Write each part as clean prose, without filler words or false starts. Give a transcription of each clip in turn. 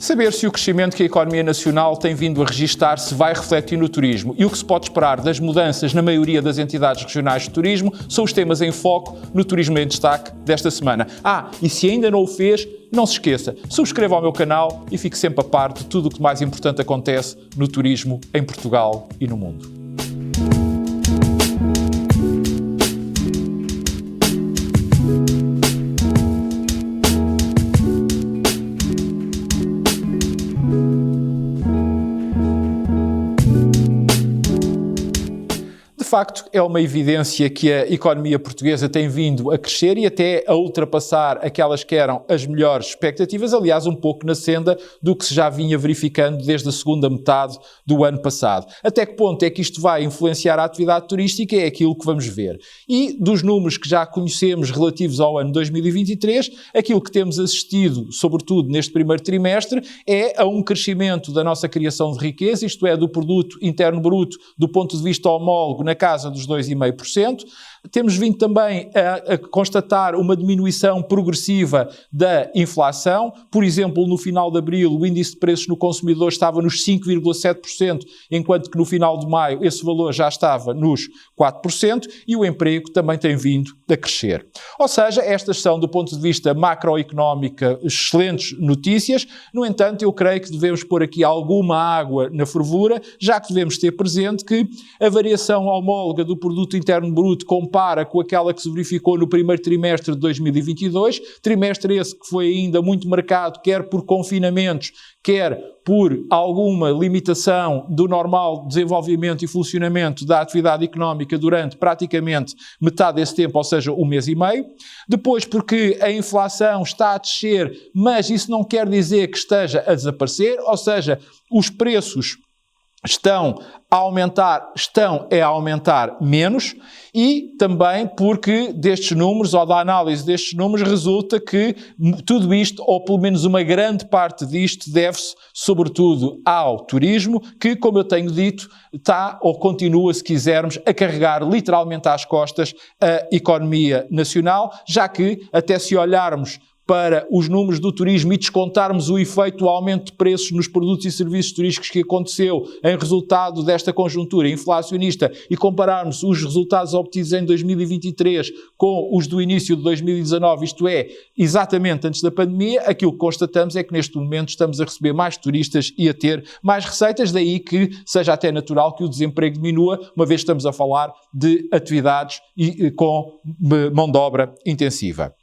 Saber se o crescimento que a economia nacional tem vindo a registar se vai refletir no turismo e o que se pode esperar das mudanças na maioria das entidades regionais de turismo são os temas em foco no Turismo em Destaque desta semana. E se ainda não o fez, não se esqueça, subscreva ao meu canal e fique sempre a par de tudo o que mais importante acontece no turismo em Portugal e no mundo. De facto, é uma evidência que a economia portuguesa tem vindo a crescer e até a ultrapassar aquelas que eram as melhores expectativas, aliás, um pouco na senda do que se já vinha verificando desde a segunda metade do ano passado. Até que ponto é que isto vai influenciar a atividade turística é aquilo que vamos ver. E dos números que já conhecemos relativos ao ano 2023, aquilo que temos assistido, sobretudo neste primeiro trimestre, é a um crescimento da nossa criação de riqueza, isto é, do produto interno bruto, do ponto de vista homólogo, na casa dos 2,5%. Temos vindo também a constatar uma diminuição progressiva da inflação. Por exemplo, no final de abril, o índice de preços no consumidor estava nos 5,7%, enquanto que no final de maio esse valor já estava nos 4% e o emprego também tem vindo a crescer. Ou seja, estas são, do ponto de vista macroeconómico, excelentes notícias. No entanto, eu creio que devemos pôr aqui alguma água na fervura, já que devemos ter presente que a variação homóloga do produto interno bruto compara com aquela que se verificou no primeiro trimestre de 2022, trimestre esse que foi ainda muito marcado, quer por confinamentos, quer por alguma limitação do normal desenvolvimento e funcionamento da atividade económica durante praticamente metade desse tempo, ou seja, um mês e meio. Depois, porque a inflação está a descer, mas isso não quer dizer que esteja a desaparecer, ou seja, os preços estão a aumentar menos, e também porque destes números, ou da análise destes números, resulta que tudo isto, ou pelo menos uma grande parte disto, deve-se sobretudo ao turismo, que, como eu tenho dito, está ou continua, se quisermos, a carregar literalmente às costas a economia nacional, já que, até se olharmos para os números do turismo e descontarmos o efeito do aumento de preços nos produtos e serviços turísticos que aconteceu em resultado desta conjuntura inflacionista e compararmos os resultados obtidos em 2023 com os do início de 2019, isto é, exatamente antes da pandemia, aquilo que constatamos é que neste momento estamos a receber mais turistas e a ter mais receitas, daí que seja até natural que o desemprego diminua, uma vez que estamos a falar de atividades com mão de obra intensiva.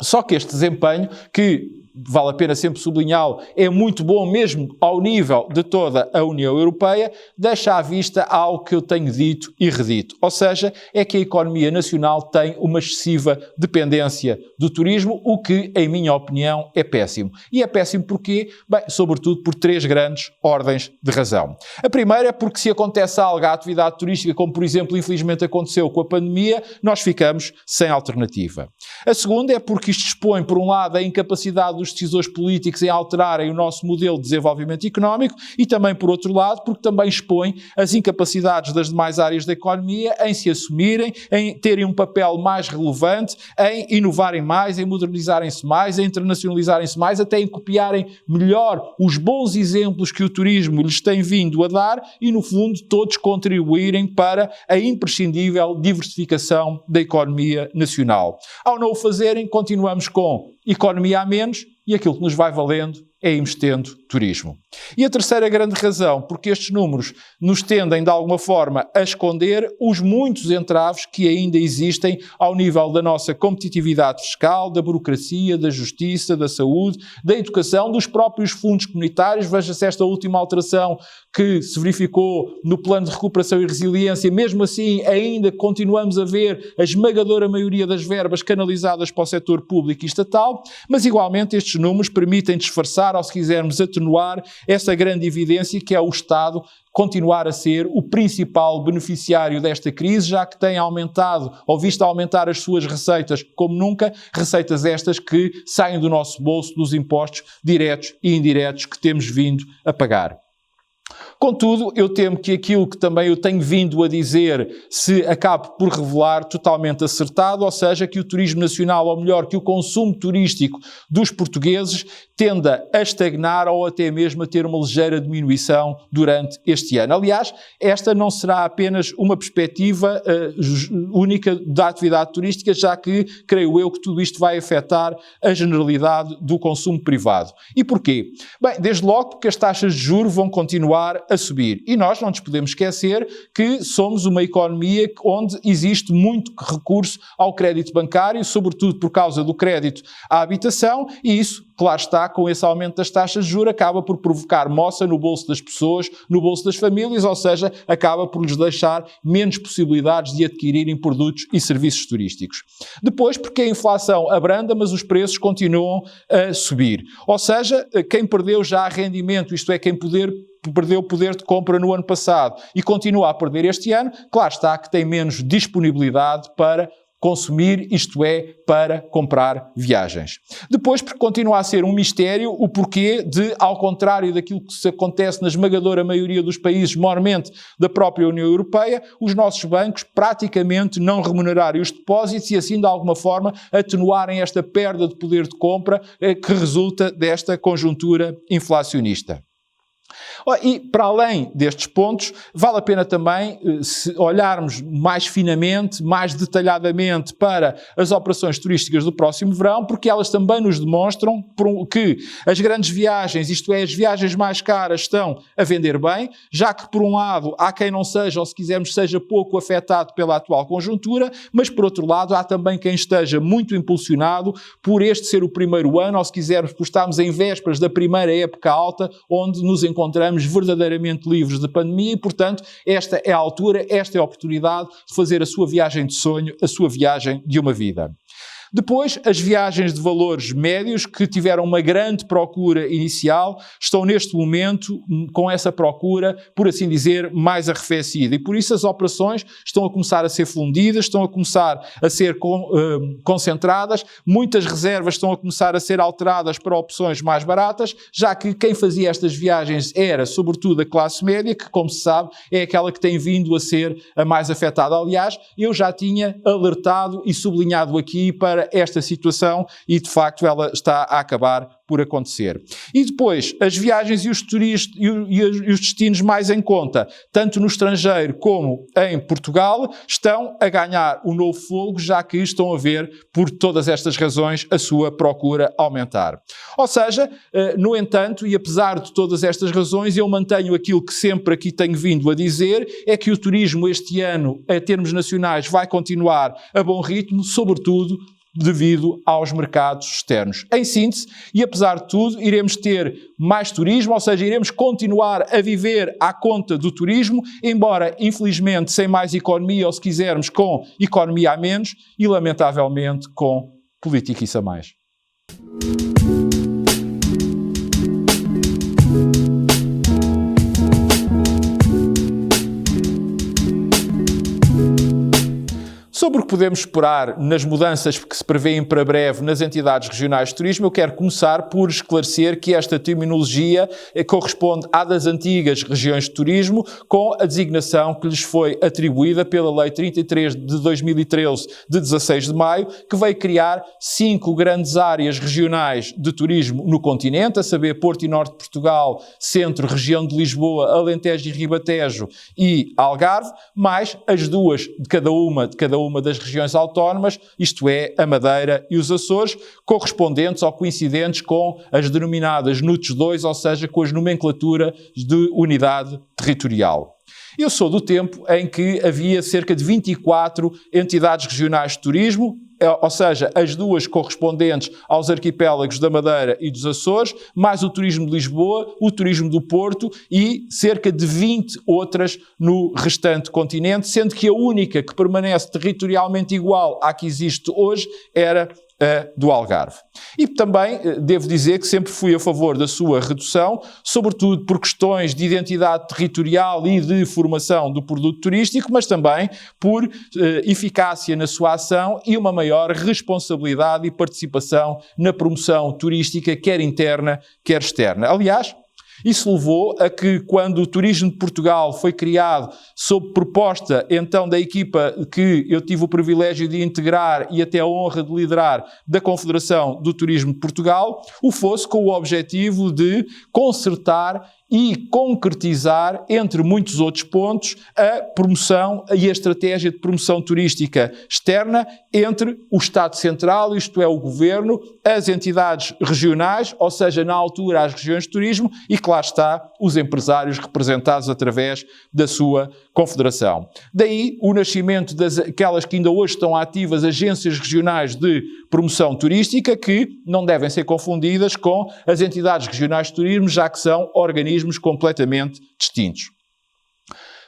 Só que este desempenho, que vale a pena sempre sublinhá-lo, é muito bom mesmo ao nível de toda a União Europeia, deixa à vista algo que eu tenho dito e redito. Ou seja, é que a economia nacional tem uma excessiva dependência do turismo, o que, em minha opinião, é péssimo. E é péssimo porquê? Bem, sobretudo por três grandes ordens de razão. A primeira é porque se acontece algo à atividade turística, como por exemplo, infelizmente aconteceu com a pandemia, nós ficamos sem alternativa. A segunda é porque isto expõe, por um lado, a incapacidade dos decisores políticos em alterarem o nosso modelo de desenvolvimento económico e também, por outro lado, porque também expõe as incapacidades das demais áreas da economia em se assumirem, em terem um papel mais relevante, em inovarem mais, em modernizarem-se mais, em internacionalizarem-se mais, até em copiarem melhor os bons exemplos que o turismo lhes tem vindo a dar e, no fundo, todos contribuírem para a imprescindível diversificação da economia nacional. Ao não o fazerem, continuamos com economia a menos e aquilo que nos vai valendo é irmos tendo turismo. E a terceira grande razão, porque estes números nos tendem de alguma forma a esconder os muitos entraves que ainda existem ao nível da nossa competitividade fiscal, da burocracia, da justiça, da saúde, da educação, dos próprios fundos comunitários. Veja-se esta última alteração que se verificou no plano de recuperação e resiliência, mesmo assim ainda continuamos a ver a esmagadora maioria das verbas canalizadas para o setor público e estatal, mas igualmente estes números permitem disfarçar, ou se quisermos atenuar, essa grande evidência que é o Estado continuar a ser o principal beneficiário desta crise, já que tem aumentado, ou visto aumentar as suas receitas como nunca, receitas estas que saem do nosso bolso dos impostos diretos e indiretos que temos vindo a pagar. Contudo, eu temo que aquilo que também eu tenho vindo a dizer se acabe por revelar totalmente acertado, ou seja, que o turismo nacional, ou melhor, que o consumo turístico dos portugueses tenda a estagnar ou até mesmo a ter uma ligeira diminuição durante este ano. Aliás, esta não será apenas uma perspectiva única da atividade turística, já que creio eu que tudo isto vai afetar a generalidade do consumo privado. E porquê? Bem, desde logo porque as taxas de juros vão continuar a subir. E nós não nos podemos esquecer que somos uma economia onde existe muito recurso ao crédito bancário, sobretudo por causa do crédito à habitação, e isso, claro está, com esse aumento das taxas de juros, acaba por provocar moça no bolso das pessoas, no bolso das famílias, ou seja, acaba por lhes deixar menos possibilidades de adquirirem produtos e serviços turísticos. Depois, porque a inflação abranda, mas os preços continuam a subir. Ou seja, quem perdeu já rendimento, isto é, quem perdeu o poder de compra no ano passado e continua a perder este ano, claro está que tem menos disponibilidade para consumir, isto é, para comprar viagens. Depois, porque continua a ser um mistério o porquê de, ao contrário daquilo que se acontece na esmagadora maioria dos países, maiormente da própria União Europeia, os nossos bancos praticamente não remunerarem os depósitos e assim, de alguma forma, atenuarem esta perda de poder de compra que resulta desta conjuntura inflacionista. E, para além destes pontos, vale a pena também, se olharmos mais finamente, mais detalhadamente para as operações turísticas do próximo verão, porque elas também nos demonstram que as grandes viagens, isto é, as viagens mais caras, estão a vender bem, já que, por um lado, há quem não seja, ou se quisermos, seja pouco afetado pela atual conjuntura, mas, por outro lado, há também quem esteja muito impulsionado por este ser o primeiro ano, ou se quisermos, por estarmos em vésperas da primeira época alta, onde nos encontramos verdadeiramente livres da pandemia e, portanto, esta é a altura, esta é a oportunidade de fazer a sua viagem de sonho, a sua viagem de uma vida. Depois, as viagens de valores médios, que tiveram uma grande procura inicial, estão neste momento com essa procura, por assim dizer, mais arrefecida. E por isso as operações estão a começar a ser fundidas, estão a começar a ser concentradas, muitas reservas estão a começar a ser alteradas para opções mais baratas, já que quem fazia estas viagens era, sobretudo, a classe média, que, como se sabe, é aquela que tem vindo a ser a mais afetada. Aliás, eu já tinha alertado e sublinhado aqui para esta situação e, de facto, ela está a acabar por acontecer. E depois, as viagens e os destinos mais em conta, tanto no estrangeiro como em Portugal, estão a ganhar um novo fôlego, já que estão a ver, por todas estas razões, a sua procura aumentar. Ou seja, no entanto, e apesar de todas estas razões, eu mantenho aquilo que sempre aqui tenho vindo a dizer, é que o turismo este ano, em termos nacionais, vai continuar a bom ritmo, sobretudo devido aos mercados externos. Em síntese, e apesar de tudo, iremos ter mais turismo, ou seja, iremos continuar a viver à conta do turismo, embora, infelizmente, sem mais economia, ou se quisermos, com economia a menos, e, lamentavelmente, com politiquice a mais. Sobre o que podemos esperar nas mudanças que se prevêem para breve nas entidades regionais de turismo, eu quero começar por esclarecer que esta terminologia corresponde à das antigas regiões de turismo, com a designação que lhes foi atribuída pela Lei 33 de 2013, de 16 de maio, que veio criar 5 grandes áreas regionais de turismo no continente, a saber Porto e Norte de Portugal, Centro, Região de Lisboa, Alentejo e Ribatejo e Algarve, mais as duas de cada uma das regiões autónomas, isto é, a Madeira e os Açores, correspondentes ou coincidentes com as denominadas NUTS 2, ou seja, com as nomenclaturas de unidade territorial. Eu sou do tempo em que havia cerca de 24 entidades regionais de turismo, ou seja, as duas correspondentes aos arquipélagos da Madeira e dos Açores, mais o turismo de Lisboa, o turismo do Porto e cerca de 20 outras no restante continente, sendo que a única que permanece territorialmente igual à que existe hoje era a do Algarve. E também devo dizer que sempre fui a favor da sua redução, sobretudo por questões de identidade territorial e de formação do produto turístico, mas também por eficácia na sua ação e uma maior responsabilidade e participação na promoção turística, quer interna, quer externa. Aliás, Isso levou a que, quando o Turismo de Portugal foi criado sob proposta então da equipa que eu tive o privilégio de integrar e até a honra de liderar da Confederação do Turismo de Portugal, o fosse com o objetivo de concertar e concretizar, entre muitos outros pontos, a promoção e a estratégia de promoção turística externa entre o Estado Central, isto é, o Governo, as entidades regionais, ou seja, na altura as regiões de turismo, e que lá está os empresários representados através da sua Confederação. Daí o nascimento daquelas que ainda hoje estão ativas, agências regionais de promoção turística, que não devem ser confundidas com as entidades regionais de turismo, já que são organismos completamente distintos.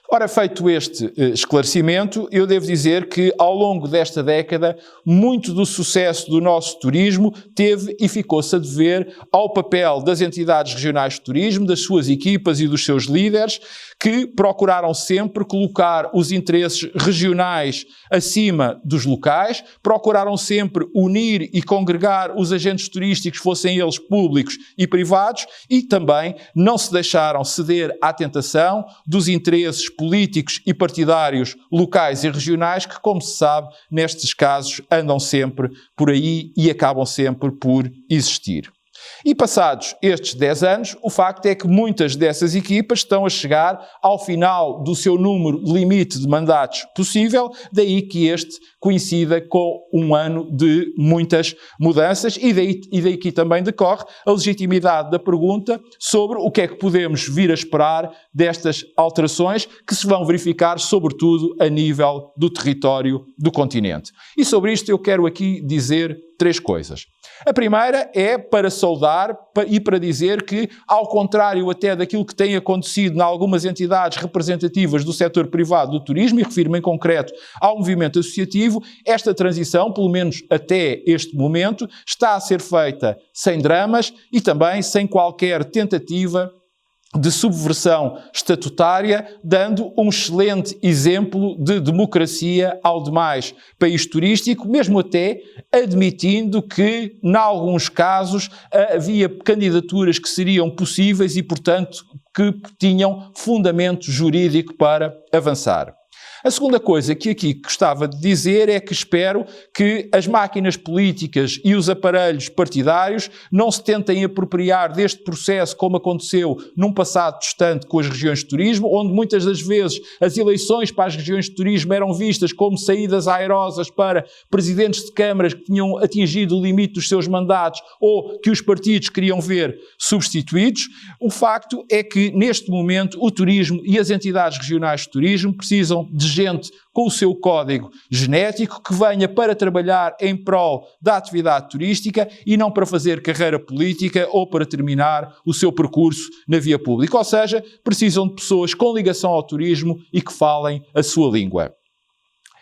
Ora, feito este esclarecimento, eu devo dizer que ao longo desta década, muito do sucesso do nosso turismo teve e ficou-se a dever ao papel das entidades regionais de turismo, das suas equipas e dos seus líderes, que procuraram sempre colocar os interesses regionais acima dos locais, procuraram sempre unir e congregar os agentes turísticos, fossem eles públicos e privados, e também não se deixaram ceder à tentação dos interesses políticos e partidários locais e regionais que, como se sabe, nestes casos andam sempre por aí e acabam sempre por existir. E passados estes 10 anos, o facto é que muitas dessas equipas estão a chegar ao final do seu número limite de mandatos possível, daí que este coincida com um ano de muitas mudanças e daí que também decorre a legitimidade da pergunta sobre o que é que podemos vir a esperar destas alterações que se vão verificar sobretudo a nível do território do continente. E sobre isto eu quero aqui dizer 3 coisas. A primeira é para saudar e para dizer que, ao contrário até daquilo que tem acontecido em algumas entidades representativas do setor privado do turismo, e refiro-me em concreto ao movimento associativo, esta transição, pelo menos até este momento, está a ser feita sem dramas e também sem qualquer tentativa de subversão estatutária, dando um excelente exemplo de democracia ao demais país turístico, mesmo até admitindo que, em alguns casos, havia candidaturas que seriam possíveis e, portanto, que tinham fundamento jurídico para avançar. A segunda coisa que aqui gostava de dizer é que espero que as máquinas políticas e os aparelhos partidários não se tentem apropriar deste processo como aconteceu num passado distante com as regiões de turismo, onde muitas das vezes as eleições para as regiões de turismo eram vistas como saídas airosas para presidentes de câmaras que tinham atingido o limite dos seus mandatos ou que os partidos queriam ver substituídos. O facto é que, neste momento, o turismo e as entidades regionais de turismo precisam de gente com o seu código genético que venha para trabalhar em prol da atividade turística e não para fazer carreira política ou para terminar o seu percurso na via pública. Ou seja, precisam de pessoas com ligação ao turismo e que falem a sua língua.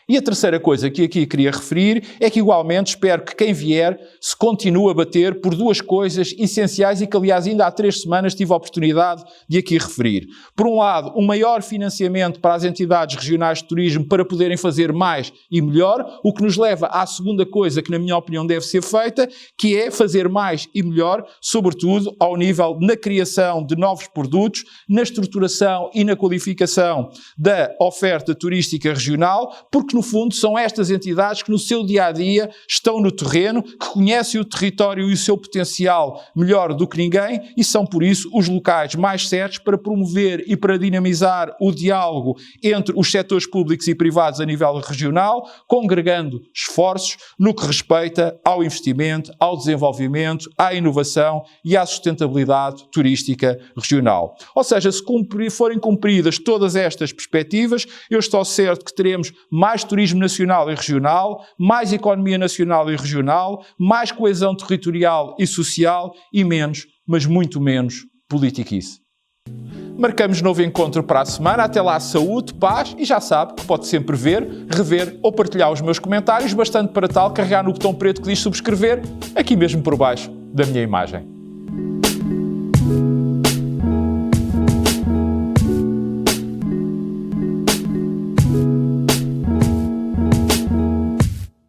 E a terceira coisa que aqui queria referir é que, igualmente, espero que quem vier se continue a bater por 2 coisas essenciais e que, aliás, ainda há 3 semanas tive a oportunidade de aqui referir. Por um lado, um maior financiamento para as entidades regionais de turismo para poderem fazer mais e melhor, o que nos leva à segunda coisa que, na minha opinião, deve ser feita, que é fazer mais e melhor, sobretudo ao nível na criação de novos produtos, na estruturação e na qualificação da oferta turística regional, porque no fundo são estas entidades que no seu dia-a-dia estão no terreno, que conhecem o território e o seu potencial melhor do que ninguém e são por isso os locais mais certos para promover e para dinamizar o diálogo entre os setores públicos e privados a nível regional, congregando esforços no que respeita ao investimento, ao desenvolvimento, à inovação e à sustentabilidade turística regional. Ou seja, se forem cumpridas todas estas perspectivas, eu estou certo que teremos mais turismo nacional e regional, mais economia nacional e regional, mais coesão territorial e social e menos, mas muito menos, politiquice. Marcamos novo encontro para a semana. Até lá, saúde, paz e já sabe que pode sempre ver, rever ou partilhar os meus comentários, bastante para tal carregar no botão preto que diz subscrever, aqui mesmo por baixo da minha imagem.